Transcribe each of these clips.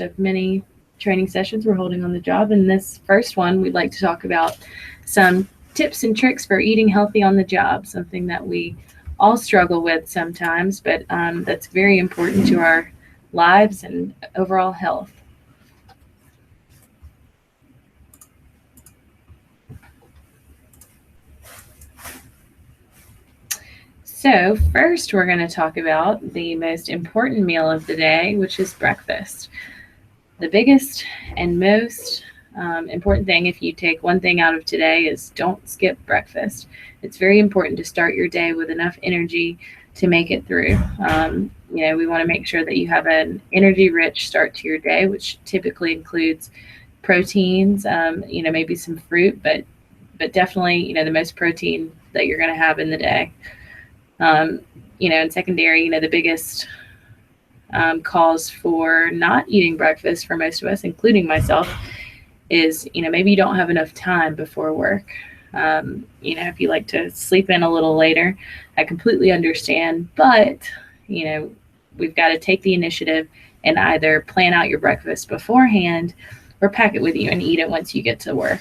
of many training sessions we're holding on the job. In this first one, we'd like to talk about some tips and tricks for eating healthy on the job, something that we all struggle with sometimes, but that's very important to our lives and overall health. So, first, we're going to talk about the most important meal of the day, which is breakfast. The biggest and most important thing, if you take one thing out of today, is don't skip breakfast. It's very important to start your day with enough energy to make it through. We want to make sure that you have an energy rich start to your day, which typically includes proteins, maybe some fruit, but definitely, the most protein that you're going to have in the day. And secondary, the biggest cause for not eating breakfast for most of us, including myself, is, maybe you don't have enough time before work. If you like to sleep in a little later, I completely understand, but, we've got to take the initiative and either plan out your breakfast beforehand or pack it with you and eat it once you get to work.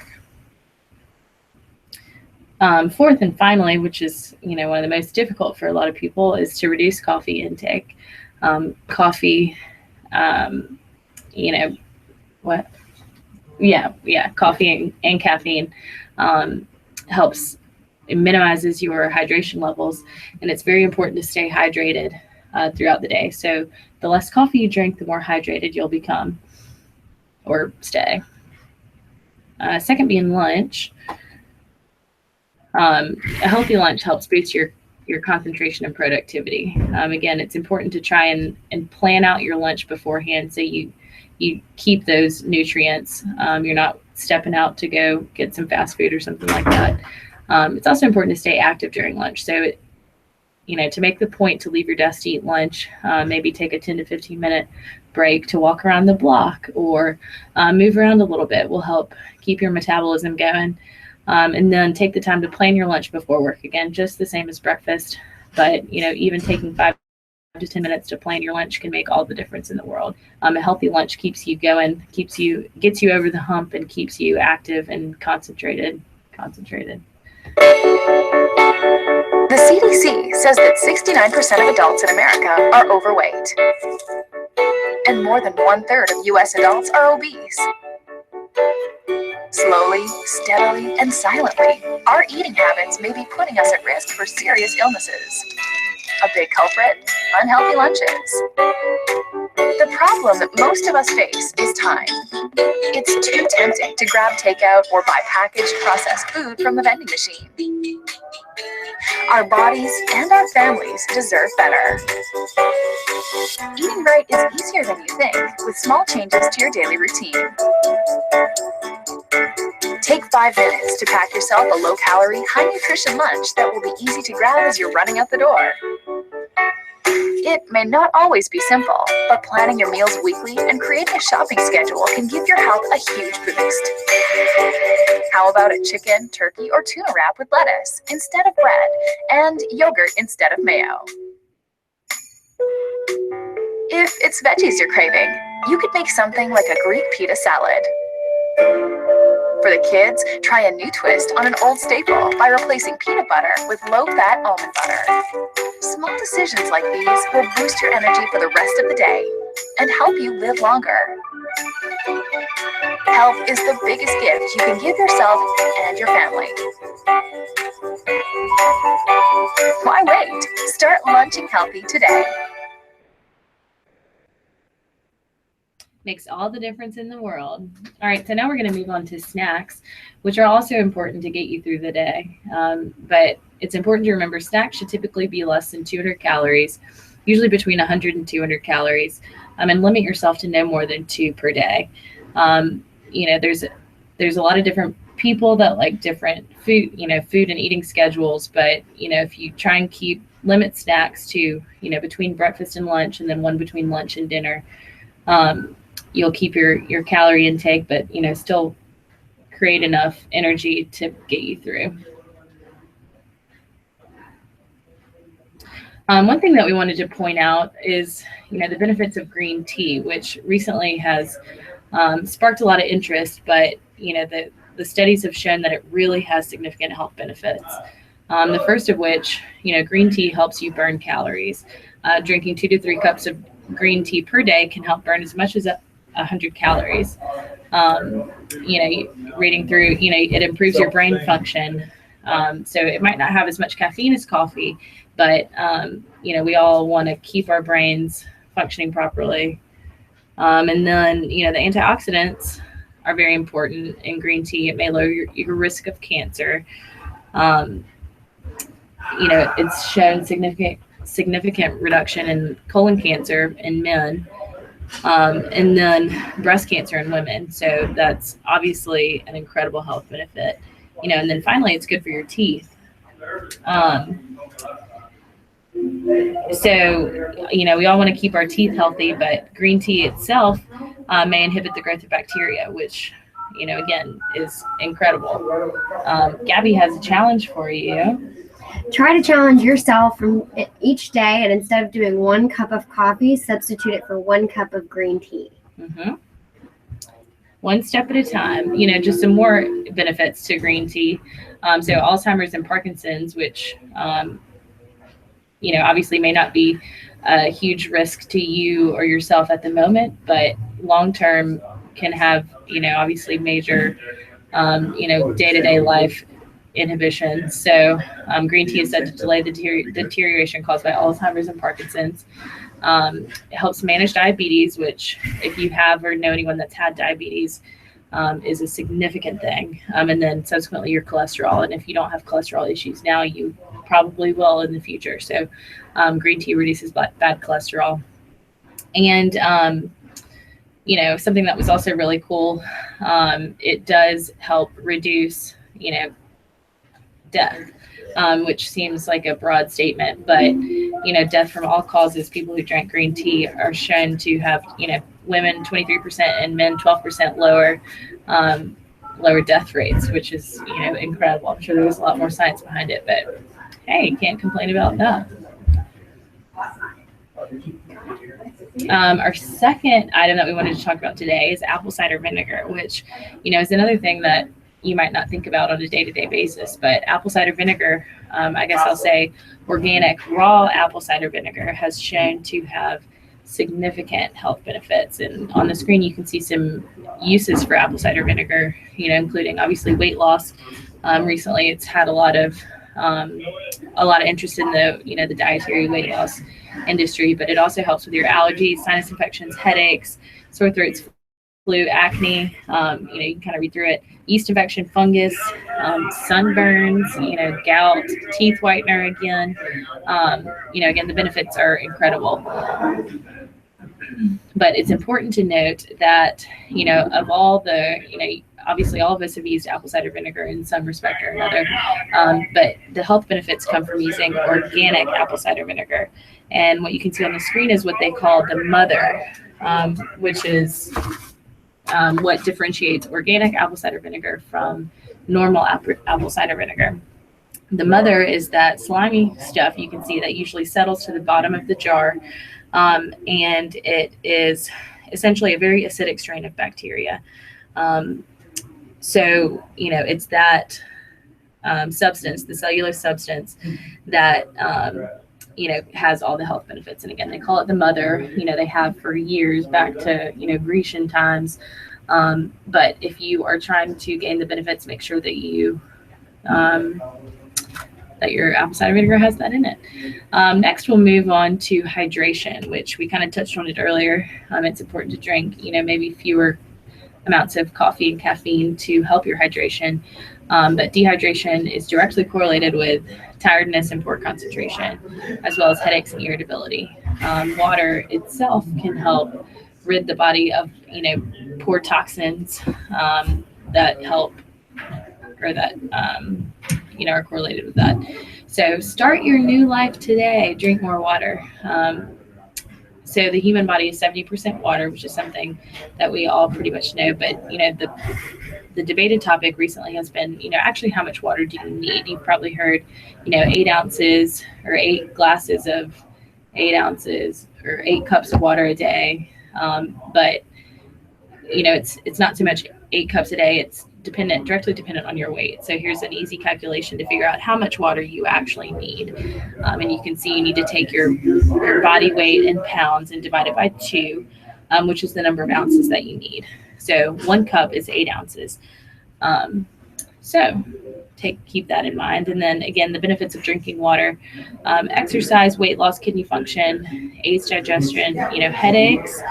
Fourth and finally, which is one of the most difficult for a lot of people, is to reduce coffee intake. Coffee, what? Yeah, coffee and caffeine helps. It minimizes your hydration levels, and it's very important to stay hydrated throughout the day. So the less coffee you drink, the more hydrated you'll become or stay. Second being lunch. A healthy lunch helps boost your concentration and productivity. Again, it's important to try and plan out your lunch beforehand so you keep those nutrients. You're not stepping out to go get some fast food or something like that. It's also important to stay active during lunch. So, to make the point to leave your desk to eat lunch, maybe take a 10 to 15 minute break to walk around the block or move around a little bit will help keep your metabolism going. And then take the time to plan your lunch before work. Again, just the same as breakfast, but even taking 5 to 10 minutes to plan your lunch can make all the difference in the world. A healthy lunch keeps you going, gets you over the hump, and keeps you active and concentrated. The CDC says that 69% of adults in America are overweight, and more than 1/3 of U.S. adults are obese. Slowly, steadily, and silently, our eating habits may be putting us at risk for serious illnesses. A big culprit? Unhealthy lunches. The problem that most of us face is time. It's too tempting to grab takeout or buy packaged processed food from the vending machine. Our bodies and our families deserve better. Eating right is easier than you think with small changes to your daily routine. Take 5 minutes to pack yourself a low-calorie, high-nutrition lunch that will be easy to grab as you're running out the door. It may not always be simple, but planning your meals weekly and creating a shopping schedule can give your health a huge boost. How about a chicken, turkey, or tuna wrap with lettuce instead of bread and yogurt instead of mayo? If it's veggies you're craving, you could make something like a Greek pita salad. For the kids, try a new twist on an old staple by replacing peanut butter with low-fat almond butter. Small decisions like these will boost your energy for the rest of the day and help you live longer. Health is the biggest gift you can give yourself and your family. Why wait? Start lunching healthy today. Makes all the difference in the world. All right, so now we're going to move on to snacks, which are also important to get you through the day. But it's important to remember snacks should typically be less than 200 calories, usually between 100 and 200 calories, and limit yourself to no more than 2 per day. There's a lot of different people that like different food and eating schedules, but if you try and limit snacks to between breakfast and lunch, and then one between lunch and dinner, you'll keep your calorie intake, but still create enough energy to get you through. One thing that we wanted to point out is, the benefits of green tea, which recently has sparked a lot of interest, but the studies have shown that it really has significant health benefits. The first of which, green tea helps you burn calories. Drinking 2 to 3 cups of green tea per day can help burn as much as 100 calories. Reading through, it improves your brain function. So it might not have as much caffeine as coffee, but we all want to keep our brains functioning properly. And then, the antioxidants are very important in green tea. It may lower your risk of cancer. It's shown significant reduction in colon cancer in men, and then breast cancer in women. So that's obviously an incredible health benefit. And then finally, it's good for your teeth. So, we all want to keep our teeth healthy, but green tea itself may inhibit the growth of bacteria, which, again, is incredible. Gabby has a challenge for you. Try to challenge yourself from each day, and instead of doing 1 cup of coffee, substitute it for 1 cup of green tea. Mm-hmm. One step at a time. Just some more benefits to green tea. So Alzheimer's and Parkinson's, which obviously may not be a huge risk to you or yourself at the moment, but long term can have obviously major day-to-day life inhibition. So green tea is said to delay the deterioration caused by Alzheimer's and Parkinson's. It helps manage diabetes, which if you have or know anyone that's had diabetes, is a significant thing. And then subsequently your cholesterol. And if you don't have cholesterol issues now, you probably will in the future. So green tea reduces bad cholesterol. And, something that was also really cool, it does help reduce, death, which seems like a broad statement, but death from all causes, people who drank green tea are shown to have, women 23% and men 12% lower death rates, which is incredible. I'm sure there was a lot more science behind it, but hey, can't complain about that. Our second item that we wanted to talk about today is apple cider vinegar, which is another thing that you might not think about on a day-to-day basis, but apple cider vinegar, I guess I'll say organic raw apple cider vinegar, has shown to have significant health benefits. And on the screen, you can see some uses for apple cider vinegar, including obviously weight loss. Recently, it's had a lot of interest in the dietary weight loss industry, but it also helps with your allergies, sinus infections, headaches, sore throats, flu, acne. You can kind of read through it. Yeast infection, fungus, sunburns, gout, teeth whitener again. Again, the benefits are incredible. But it's important to note that, of all the, obviously all of us have used apple cider vinegar in some respect or another, but the health benefits come from using organic apple cider vinegar. And what you can see on the screen is what they call the mother, which is what differentiates organic apple cider vinegar from normal apple cider vinegar. The mother is that slimy stuff you can see that usually settles to the bottom of the jar, and it is essentially a very acidic strain of bacteria. So, it's that substance, the cellulose substance that, has all the health benefits. And again, they call it the mother, they have for years back to, Grecian times. But if you are trying to gain the benefits, make sure that you, that your apple cider vinegar has that in it. Next, we'll move on to hydration, which we kind of touched on it earlier. It's important to drink, maybe fewer amounts of coffee and caffeine to help your hydration. But dehydration is directly correlated with tiredness and poor concentration, as well as headaches and irritability. Water itself can help rid the body of, poor toxins that help or that, are correlated with that. So start your new life today. Drink more water. So the human body is 70% water, which is something that we all pretty much know. But, the debated topic recently has been, actually how much water do you need? You've probably heard, 8 ounces or 8 glasses of 8 ounces or 8 cups of water a day. But, it's not so much 8 cups a day. It's directly dependent on your weight. So here's an easy calculation to figure out how much water you actually need. And you can see you need to take your body weight in pounds and divide it by 2, which is the number of ounces that you need. So 1 cup is 8 ounces. So keep that in mind. And then again, the benefits of drinking water: exercise, weight loss, kidney function, aids digestion, headaches,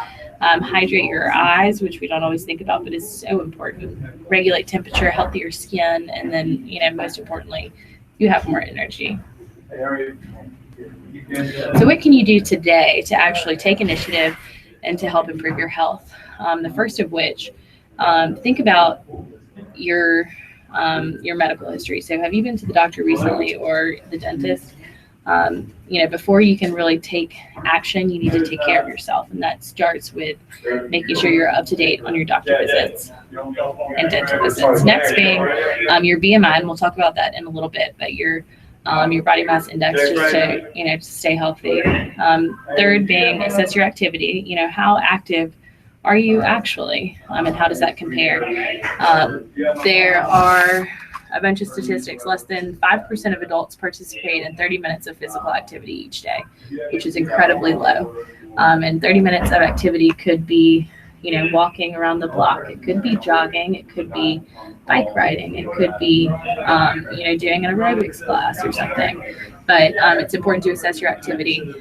hydrate your eyes, which we don't always think about, but is so important. Regulate temperature, healthier skin, and then, most importantly, you have more energy. So what can you do today to actually take initiative and to help improve your health? The first of which, think about your medical history. So have you been to the doctor recently or the dentist? Before you can really take action, you need to take care of yourself. And that starts with making sure you're up to date on your doctor visits and dental visits. Next being your BMI, and we'll talk about that in a little bit, but your body mass index, just to stay healthy. Third being assess your activity. How active are you actually, and how does that compare? There are a bunch of statistics. Less than 5% of adults participate in 30 minutes of physical activity each day, which is incredibly low. And 30 minutes of activity could be, walking around the block. It could be jogging. It could be bike riding. It could be, doing an aerobics class or something. But it's important to assess your activity.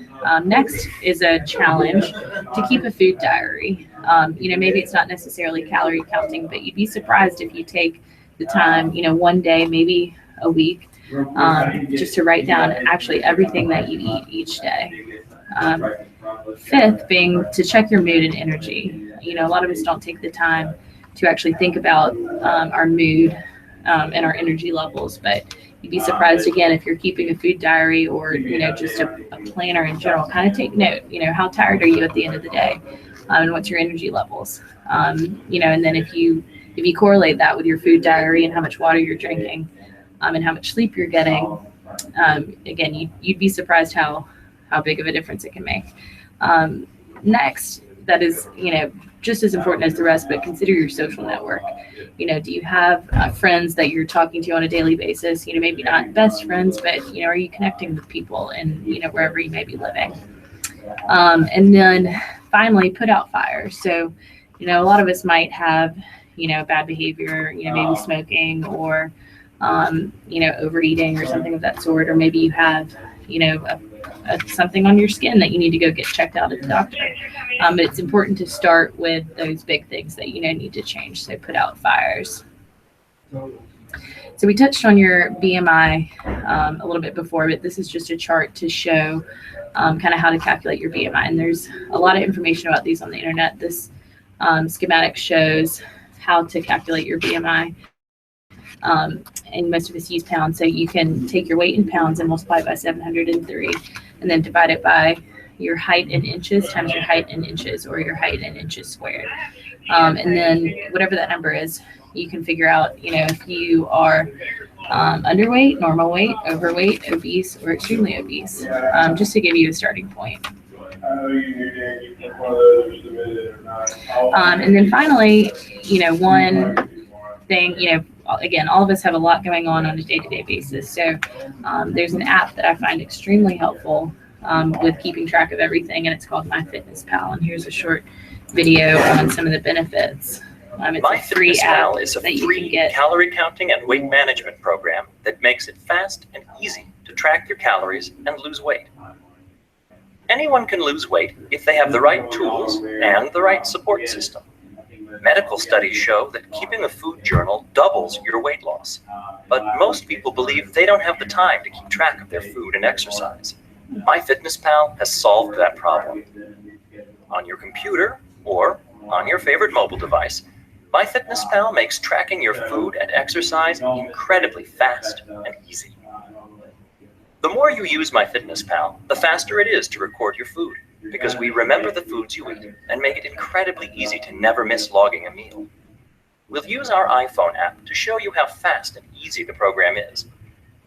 Next is a challenge to keep a food diary. Maybe it's not necessarily calorie counting, but you'd be surprised if you take the time, one day, maybe a week, just to write down actually everything that you eat each day. Fifth being to check your mood and energy. A lot of us don't take the time to actually think about our mood and our energy levels, but you'd be surprised again if you're keeping a food diary or just a planner in general. Kind of take note. How tired are you at the end of the day, and what's your energy levels? And then if you correlate that with your food diary and how much water you're drinking, and how much sleep you're getting, again, you'd be surprised how big of a difference it can make. Next, that is, just as important as the rest, but consider your social network. Do you have friends that you're talking to on a daily basis? Maybe not best friends, but, are you connecting with people and, wherever you may be living? And then finally, put out fires. So, a lot of us might have, bad behavior, maybe smoking or, overeating or something of that sort, or maybe you have, something on your skin that you need to go get checked out at the doctor. But it's important to start with those big things that need to change. So put out fires. So we touched on your BMI a little bit before, but this is just a chart to show kind of how to calculate your BMI. And there's a lot of information about these on the internet. This schematic shows how to calculate your BMI. And most of us use pounds, so you can take your weight in pounds and multiply it by 703, and then divide it by your height in inches times your height in inches, or your height in inches squared. And then whatever that number is, you can figure out, if you are underweight, normal weight, overweight, obese, or extremely obese, just to give you a starting point. And then finally, one thing, again, all of us have a lot going on a day-to-day basis. So there's an app that I find extremely helpful with keeping track of everything, and it's called MyFitnessPal. And here's a short video on some of the benefits. It's a free app is a that you free can get. calorie counting and weight management program that makes it fast and easy to track your calories and lose weight. Anyone can lose weight if they have the right tools and the right support system. Medical studies show that keeping a food journal doubles your weight loss, but most people believe they don't have the time to keep track of their food and exercise. MyFitnessPal has solved that problem. On your computer or on your favorite mobile device, MyFitnessPal makes tracking your food and exercise incredibly fast and easy. The more you use MyFitnessPal, the faster it is to record your food. because we remember the foods you eat and make it incredibly easy to never miss logging a meal. We'll use our iPhone app to show you how fast and easy the program is.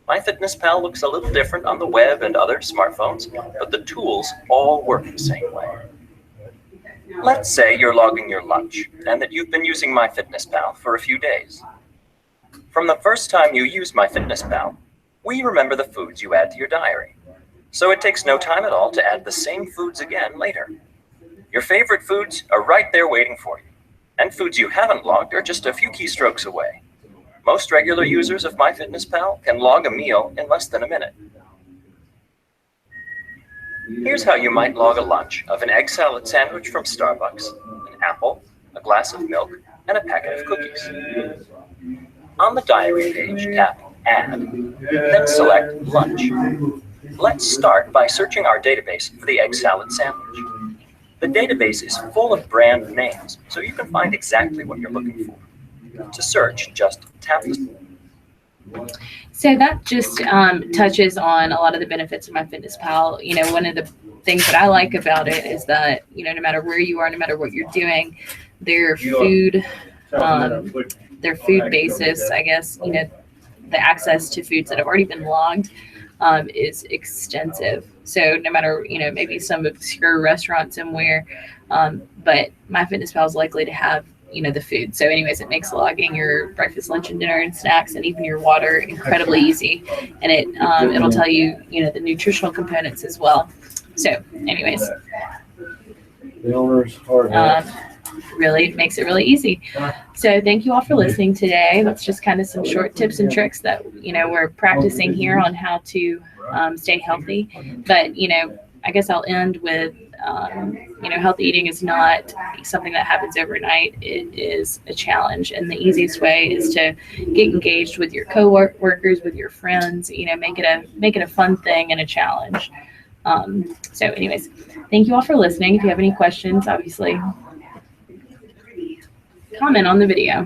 MyFitnessPal looks a little different on the web and other smartphones, but the tools all work the same way. Let's say you're logging your lunch and that you've been using MyFitnessPal for a few days. From the first time you use MyFitnessPal, we remember the foods you add to your diary. So it takes no time at all to add the same foods again later. Your favorite foods are right there waiting for you. And foods you haven't logged are just a few keystrokes away. Most regular users of MyFitnessPal can log a meal in less than a minute. Here's how you might log a lunch of an egg salad sandwich from Starbucks, an apple, a glass of milk, and a packet of cookies. On the diary page, tap Add, then select Lunch. Let's start by searching our database for the egg salad sandwich. The database is full of brand names, so you can find exactly what you're looking for. To search, just tap the... So that just touches on a lot of the benefits of MyFitnessPal. You know, one of the things that I like about it is that, you know, no matter where you are, no matter what you're doing, their food basis, I guess, you know, the access to foods that have already been logged is extensive. So no matter, you know, maybe some obscure restaurant somewhere, but MyFitnessPal is likely to have, you know, the food. So anyways, it makes logging your breakfast, lunch, and dinner and snacks and even your water incredibly easy. And it'll tell you, you know, the nutritional components as well. So anyways, The owner's hard. really makes it really easy. So thank you all for listening today. That's just kind of some short tips and tricks that, you know, we're practicing here on how to stay healthy. But, you know, I guess I'll end with, you know, healthy eating is not something that happens overnight. It is a challenge. And the easiest way is to get engaged with your coworkers, with your friends, you know, make it a fun thing and a challenge. So anyways, thank you all for listening. If you have any questions, obviously comment on the video.